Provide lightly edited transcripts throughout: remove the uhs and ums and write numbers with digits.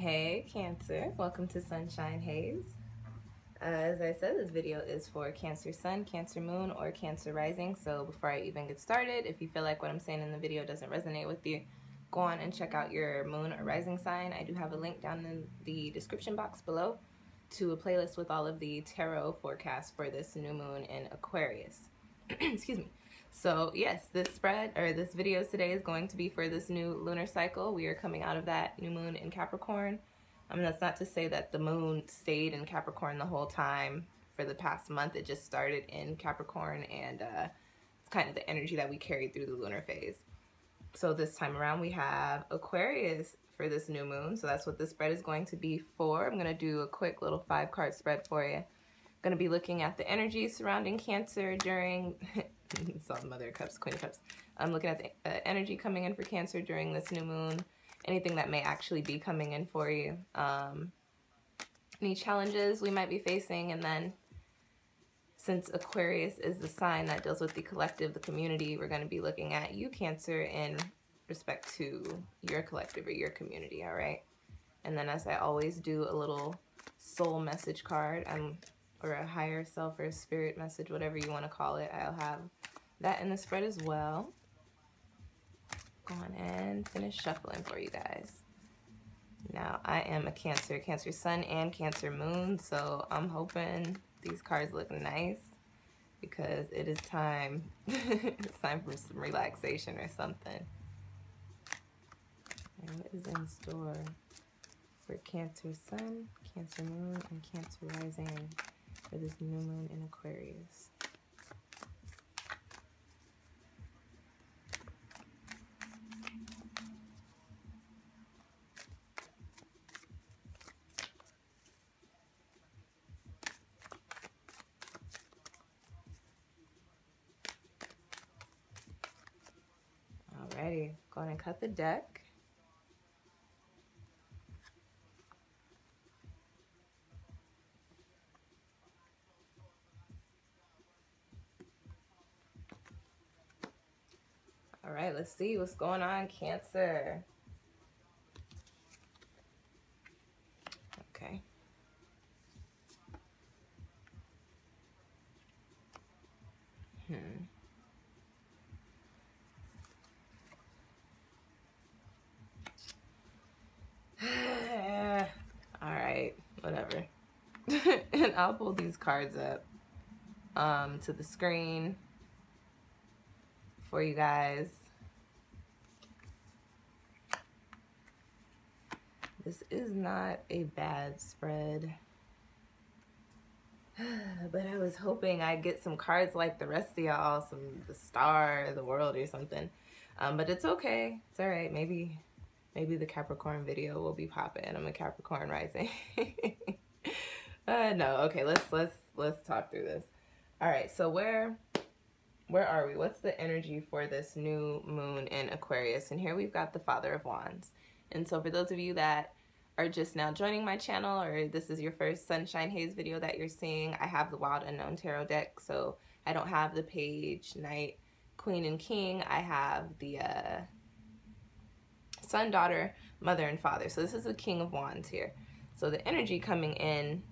Hey Cancer, welcome to Sunshine Haze. As I said, this video is for Cancer Sun, Cancer Moon, or Cancer Rising. So before I even get started, if you feel like what I'm saying in the video doesn't resonate with you, go on and check out your moon or rising sign. I do have a link down in the description box below to a playlist with all of the tarot forecasts for this new moon in Aquarius. Excuse me. So yes, this spread or this video today is going to be for this new lunar cycle. We are coming out of that new moon in Capricorn. That's not to say that the moon stayed in Capricorn the whole time for the past month. It just started in Capricorn, and it's kind of the energy that we carried through the lunar phase. So this time around we have Aquarius for this new moon. So that's what this spread is going to be for. I'm going to do a quick little 5-card spread for you. Going to be looking at the energy surrounding Cancer during it's all the Mother of Cups, Queen of Cups. I'm looking at the energy coming in for Cancer during this new moon, anything that may actually be coming in for you, any challenges we might be facing, and then since Aquarius is the sign that deals with the collective, the community, we're going to be looking at you, Cancer, in respect to your collective or your community, all right? And then as I always do, a little soul message card, or a higher self or a spirit message, whatever you want to call it. I'll have that in the spread as well. Go on and finish shuffling for you guys. Now, I am a Cancer, Cancer Sun and Cancer Moon, so I'm hoping these cards look nice because it is time. It's time for some relaxation or something. And what is in store for Cancer Sun, Cancer Moon, and Cancer Rising for this new moon in Aquarius? Alrighty, go ahead and cut the deck. All right, let's see what's going on, Cancer. Okay. All right, whatever. And I'll pull these cards up to the screen for you guys. This is not a bad spread, but I was hoping I'd get some cards like the rest of y'all, the Star, the World, or something. But it's okay. It's all right. Maybe the Capricorn video will be popping. I'm a Capricorn rising. No, okay. Let's talk through this. All right. So where are we? What's the energy for this new moon in Aquarius? And here we've got the Father of Wands. And so for those of you that are just now joining my channel, or this is your first Sunshine Haze video that you're seeing, I have the Wild Unknown Tarot deck. So I don't have the Page, Knight, Queen, and King. I have the Son, Daughter, Mother, and Father. So this is the King of Wands here. So the energy coming in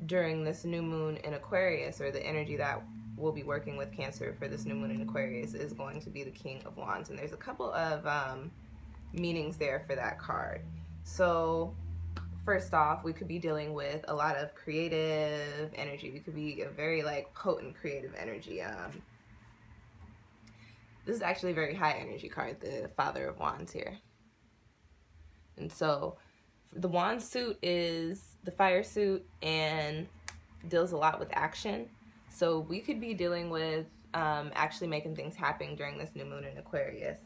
during this new moon in Aquarius, or the energy that we'll be working with Cancer for this new moon in Aquarius, is going to be the King of Wands. And there's a couple of meanings there for that card. So first off, we could be dealing with a lot of creative energy. We could be a very potent creative energy. This is actually a very high energy card, the Father of Wands here. And so the Wand suit is the fire suit and deals a lot with action. So we could be dealing with actually making things happen during this new moon in Aquarius.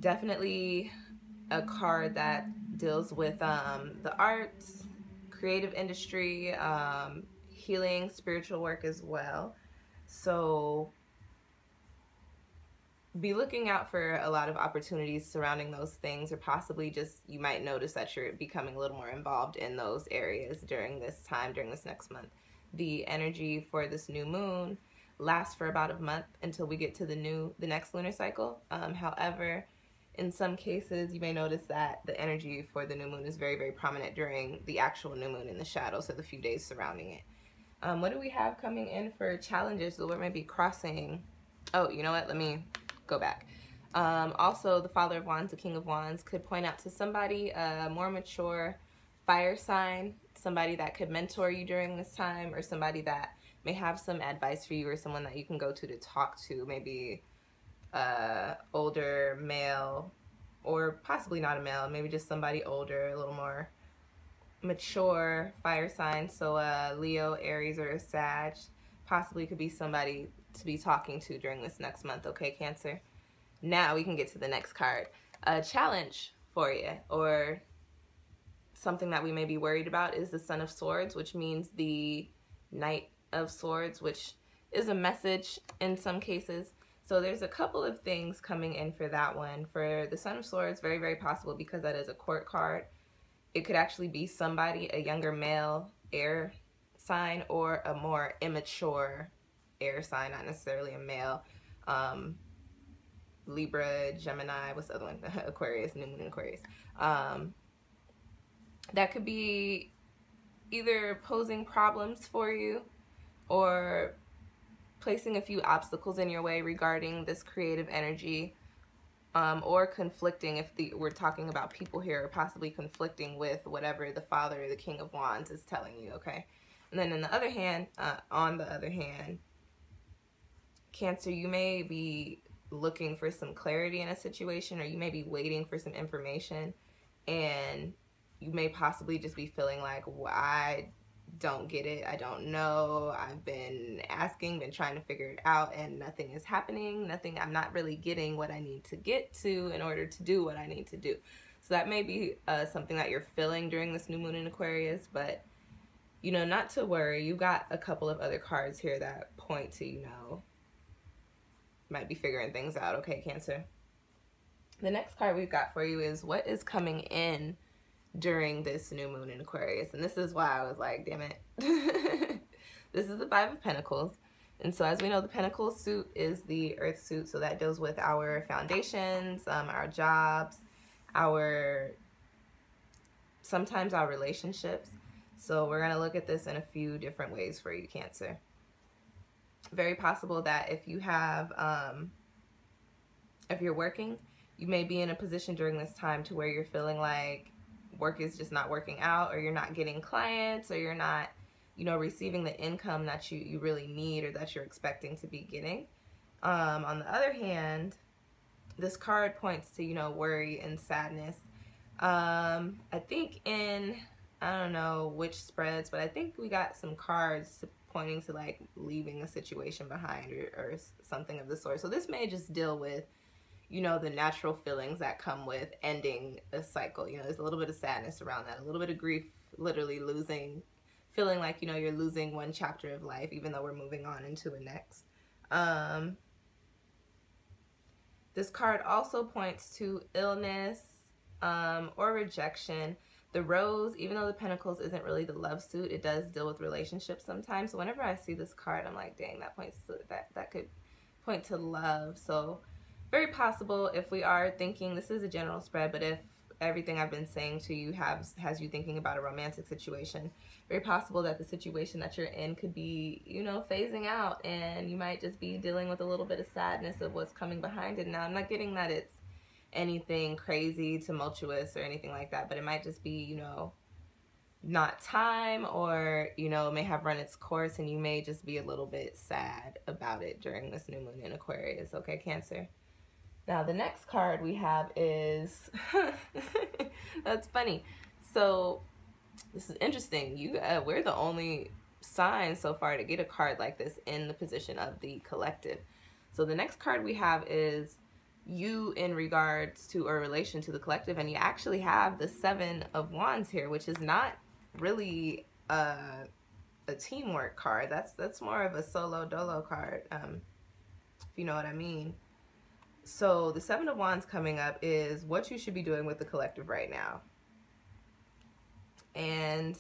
Definitely a card that deals with the arts, creative industry, healing, spiritual work as well. So be looking out for a lot of opportunities surrounding those things, or possibly just you might notice that you're becoming a little more involved in those areas during this time, during this next month. The energy for this new moon lasts for about a month until we get to the next lunar cycle. However, In some cases, you may notice that the energy for the new moon is very, very prominent during the actual new moon in the shadow, so the few days surrounding it. What do we have coming in for challenges? So what might be crossing? Oh, you know what? Let me go back. Also, the Father of Wands, the King of Wands, could point out to somebody, a more mature fire sign, somebody that could mentor you during this time, or somebody that may have some advice for you, or someone that you can go to talk to, maybe older male, or possibly not a male, maybe just somebody older, a little more mature fire sign. So Leo, Aries, or Sag possibly could be somebody to be talking to during this next month. Okay, Cancer. Now we can get to the next card. A challenge for you, or something that we may be worried about, is the Son of Swords, which means the Knight of Swords, which is a message in some cases. So there's a couple of things coming in for that one. For the Son of Swords, very, very possible, because that is a court card. It could actually be somebody, a younger male air sign, or a more immature air sign, not necessarily a male. Libra, Gemini, what's the other one? Aquarius, new moon in Aquarius. That could be either posing problems for you, or placing a few obstacles in your way regarding this creative energy, or conflicting, if we're talking about people here, or possibly conflicting with whatever the Father or the King of Wands is telling you, okay? And then on the other hand, Cancer, you may be looking for some clarity in a situation, or you may be waiting for some information, and you may possibly just be feeling like, well, I don't get it, I don't know, I've been asking, been trying to figure it out, and nothing is happening, I'm not really getting what I need to get to in order to do what I need to do. So that may be something that you're feeling during this new moon in Aquarius, but you know, not to worry. You got a couple of other cards here that point to, you know, might be figuring things out. Okay, Cancer. The next card we've got for you is what is coming in during this new moon in Aquarius. And this is why I was like, damn it. This is the Five of Pentacles. And so as we know, the Pentacle suit is the Earth suit. So that deals with our foundations, our jobs, sometimes our relationships. So we're going to look at this in a few different ways for you, Cancer. Very possible that if you have, if you're working, you may be in a position during this time to where you're feeling like work is just not working out, or you're not getting clients, or you're not, you know, receiving the income that you really need, or that you're expecting to be getting. On the other hand, this card points to, you know, worry and sadness. I think I don't know which spreads, but I think we got some cards pointing to like leaving a situation behind, or something of the sort. So this may just deal with, you know, the natural feelings that come with ending a cycle. You know, there's a little bit of sadness around that, a little bit of grief, literally feeling like, you know, you're losing one chapter of life, even though we're moving on into the next. This card also points to illness, or rejection. The Rose, even though the Pentacles isn't really the love suit, it does deal with relationships sometimes. So whenever I see this card, I'm like, dang, that points to that could point to love. So very possible, if we are thinking, this is a general spread, but if everything I've been saying to you has you thinking about a romantic situation, very possible that the situation that you're in could be, you know, phasing out, and you might just be dealing with a little bit of sadness of what's coming behind it. Now, I'm not getting that it's anything crazy, tumultuous, or anything like that, but it might just be, you know, not time, or, you know, it may have run its course, and you may just be a little bit sad about it during this new moon in Aquarius. Okay, Cancer. Now, the next card we have is, that's funny. So, this is interesting. We're the only sign so far to get a card like this in the position of the collective. So, the next card we have is you in regards to, or relation to, the collective, and you actually have the Seven of Wands here, which is not really a teamwork card. That's more of a solo dolo card, if you know what I mean. So the Seven of Wands coming up is what you should be doing with the collective right now. And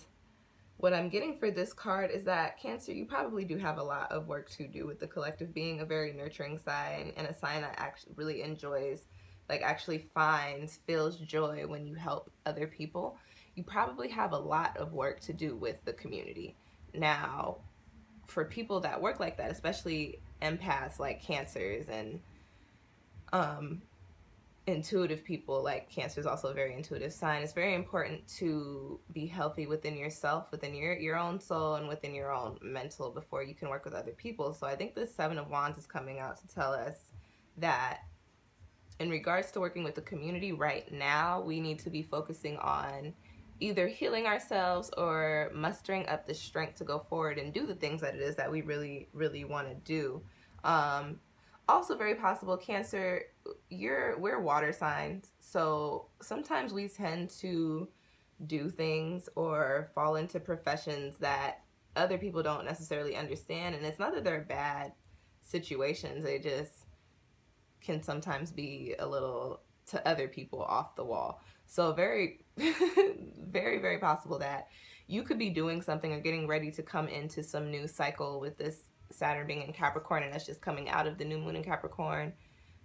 what I'm getting for this card is that, Cancer, you probably do have a lot of work to do with the collective, being a very nurturing sign, and a sign that actually really enjoys like actually feels joy when you help other people, you probably have a lot of work to do with the community. Now, for people that work like that, especially empaths like Cancers and intuitive people, like Cancer is also a very intuitive sign, it's very important to be healthy within yourself, within your own soul, and within your own mental before you can work with other people. So I think the Seven of Wands is coming out to tell us that in regards to working with the community right now, we need to be focusing on either healing ourselves or mustering up the strength to go forward and do the things that it is that we really, really want to do. Also very possible, Cancer, we're water signs, so sometimes we tend to do things or fall into professions that other people don't necessarily understand, and it's not that they're bad situations, they just can sometimes be a little, to other people, off the wall. So very very, very possible that you could be doing something or getting ready to come into some new cycle with this Saturn being in Capricorn, and that's just coming out of the new moon in Capricorn.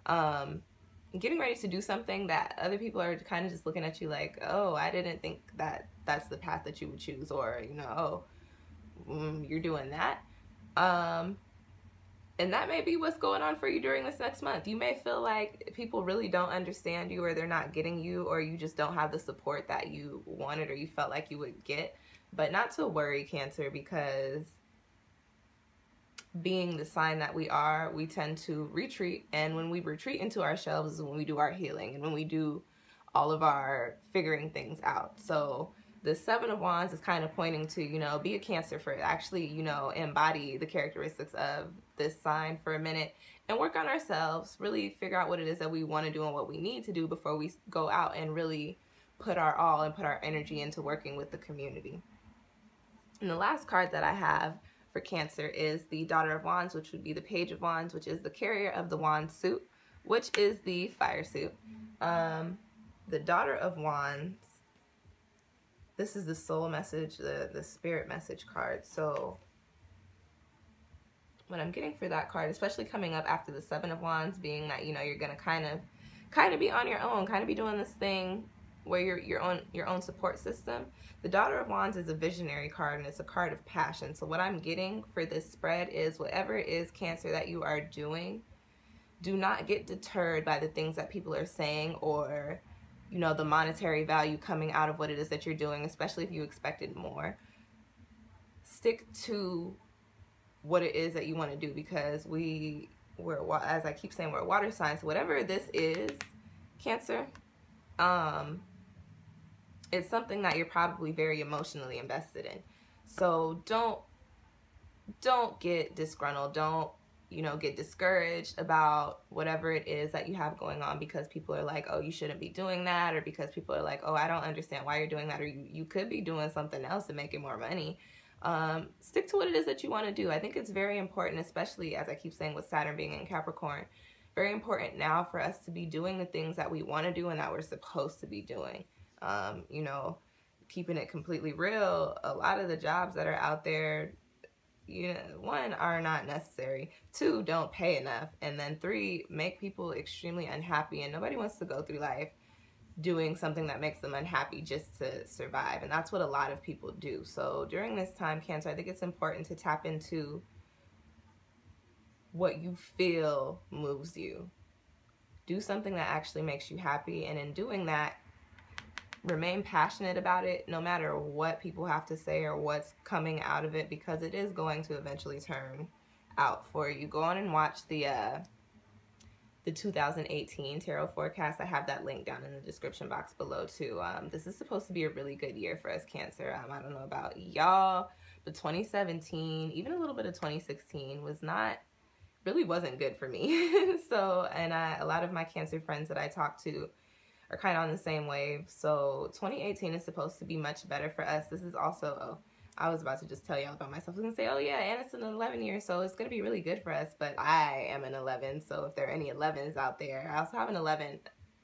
Getting ready to do something that other people are kind of just looking at you like, oh, I didn't think that that's the path that you would choose, or, you know, oh, you're doing that. And that may be what's going on for you during this next month. You may feel like people really don't understand you, or they're not getting you, or you just don't have the support that you wanted or you felt like you would get. But not to worry, Cancer, because being the sign that we are, we tend to retreat. And when we retreat into ourselves is when we do our healing and when we do all of our figuring things out. So the Seven of Wands is kind of pointing to, you know, be a Cancer for actually, you know, embody the characteristics of this sign for a minute and work on ourselves, really figure out what it is that we want to do and what we need to do before we go out and really put our all and put our energy into working with the community. And the last card that I have for Cancer is the Daughter of Wands, which would be the Page of Wands, which is the carrier of the wand suit, which is the fire suit. The Daughter of Wands, this is the soul message, the spirit message card. So what I'm getting for that card, especially coming up after the Seven of Wands, being that, you know, you're gonna kind of be on your own, kind of be doing this thing where you're your own support system. The Daughter of Wands is a visionary card, and it's a card of passion. So what I'm getting for this spread is, whatever it is, Cancer, that you are doing, do not get deterred by the things that people are saying, or, you know, the monetary value coming out of what it is that you're doing, especially if you expected more. Stick to what it is that you want to do, because we're, as I keep saying, we're water signs. So whatever this is, Cancer, it's something that you're probably very emotionally invested in. So don't get disgruntled. Don't, you know, get discouraged about whatever it is that you have going on because people are like, oh, you shouldn't be doing that, or because people are like, oh, I don't understand why you're doing that, or you could be doing something else and making more money. Stick to what it is that you want to do. I think it's very important, especially as I keep saying with Saturn being in Capricorn, very important now for us to be doing the things that we want to do and that we're supposed to be doing. You know, keeping it completely real, a lot of the jobs that are out there, you know, one, are not necessary, two, don't pay enough, and then three, make people extremely unhappy, and nobody wants to go through life doing something that makes them unhappy just to survive, and that's what a lot of people do. So during this time, Cancer, I think it's important to tap into what you feel moves you. Do something that actually makes you happy, and in doing that, remain passionate about it no matter what people have to say or what's coming out of it, because it is going to eventually turn out for you. Go on and watch the 2018 tarot forecast. I have that link down in the description box below too. This is supposed to be a really good year for us, Cancer. I don't know about y'all, but 2017, even a little bit of 2016 really wasn't good for me. So, and a lot of my Cancer friends that I talk to are kind of on the same wave. So 2018 is supposed to be much better for us. This is also, oh, I was about to just tell y'all about myself. I was gonna say, oh yeah, and it's an 11 year, so it's gonna be really good for us, but I am an 11, so if there are any 11s out there, I also have an 11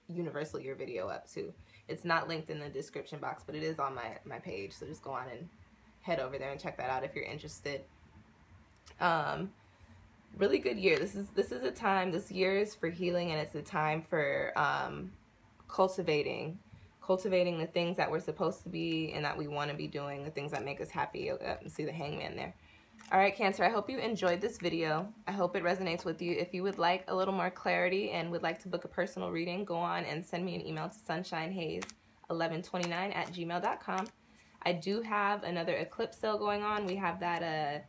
universal year video up too. It's not linked in the description box, but it is on my page, so just go on and head over there and check that out if you're interested. really good year. This is a time, this year is for healing, and it's a time for cultivating the things that we're supposed to be and that we want to be doing, the things that make us happy. See the hangman there. All right, Cancer, I hope you enjoyed this video. I hope it resonates with you. If you would like a little more clarity and would like to book a personal reading, go on and send me an email to sunshinehaze1129@gmail.com. I do have another eclipse sale going on. We have that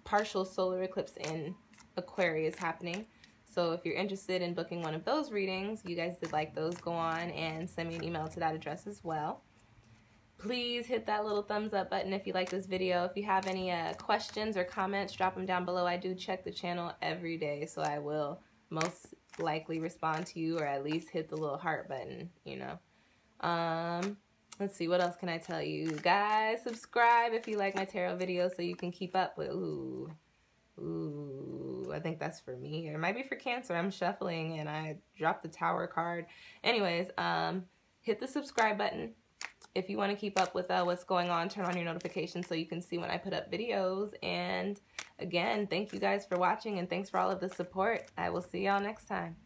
partial solar eclipse in Aquarius happening. So if you're interested in booking one of those readings, you guys did like those, go on and send me an email to that address as well. Please hit that little thumbs up button if you like this video. If you have any questions or comments, drop them down below. I do check the channel every day, so I will most likely respond to you, or at least hit the little heart button, you know. Let's see, what else can I tell you? Guys, subscribe if you like my tarot videos so you can keep up with, ooh, I think that's for me. Or it might be for Cancer. I'm shuffling and I dropped the Tower card. Anyways, hit the subscribe button. If you want to keep up with what's going on, turn on your notifications so you can see when I put up videos. And again, thank you guys for watching, and thanks for all of the support. I will see y'all next time.